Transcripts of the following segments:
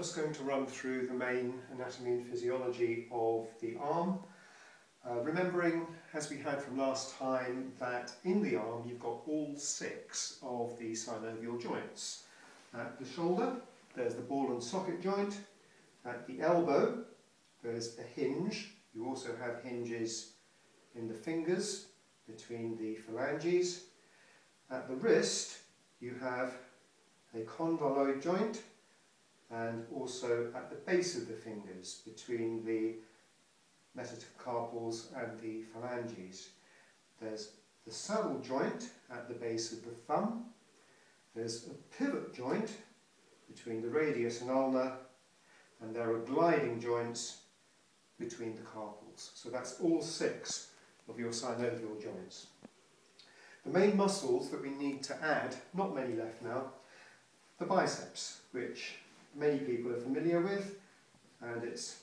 just going to run through the main anatomy and physiology of the arm, remembering, as we had from last time, that in the arm you've got all 6 of the synovial joints. At the shoulder there's the ball and socket joint. At the elbow there's a hinge. You also have hinges in the fingers between the phalanges. At the wrist you have a condyloid joint, and also at the base of the fingers between the metacarpals and the phalanges. There's the saddle joint at the base of the thumb. There's a pivot joint between the radius and ulna, and there are gliding joints between the carpals. So that's all 6 of your synovial joints. The main muscles that we need to add, not many left now, the biceps, which many people are familiar with, and it's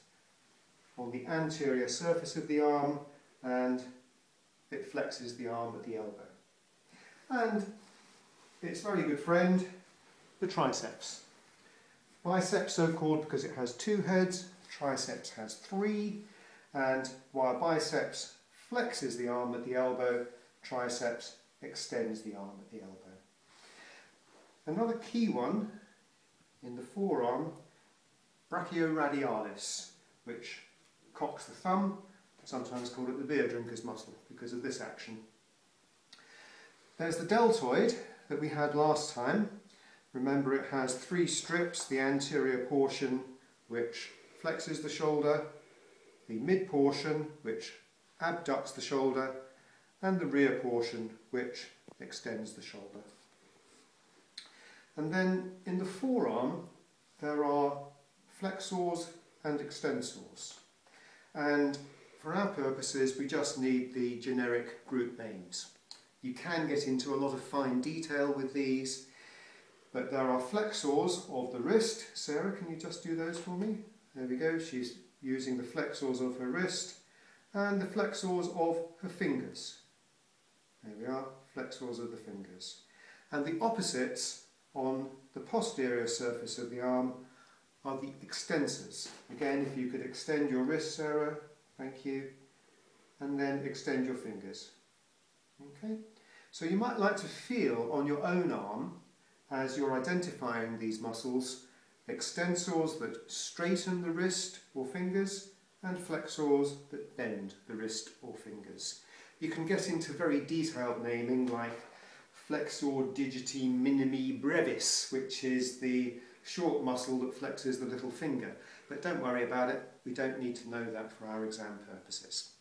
on the anterior surface of the arm, and it flexes the arm at the elbow. And its very good friend, the triceps. Biceps so called because it has 2 heads, triceps has 3, and while biceps flexes the arm at the elbow, triceps extends the arm at the elbow. Another key one in the forearm, Brachioradialis, which cocks the thumb, sometimes called it the beer drinker's muscle because of this action. There's the deltoid that we had last time. Remember, it has 3 strips: the anterior portion which flexes the shoulder, the mid portion which abducts the shoulder, and the rear portion which extends the shoulder. And then in the forearm there are flexors and extensors. And for our purposes we just need the generic group names. You can get into a lot of fine detail with these, but there are flexors of the wrist. Sarah, can you just do those for me? There we go, she's using the flexors of her wrist, and the flexors of her fingers. There we are, flexors of the fingers. And the opposites on the posterior surface of the arm are the extensors. Again, if you could extend your wrist, Sarah, thank you, and then extend your fingers. Okay, so you might like to feel on your own arm, as you're identifying these muscles, extensors that straighten the wrist or fingers, and flexors that bend the wrist or fingers. You can get into very detailed naming like flexor digiti minimi brevis, which is the short muscle that flexes the little finger. But don't worry about it, we don't need to know that for our exam purposes.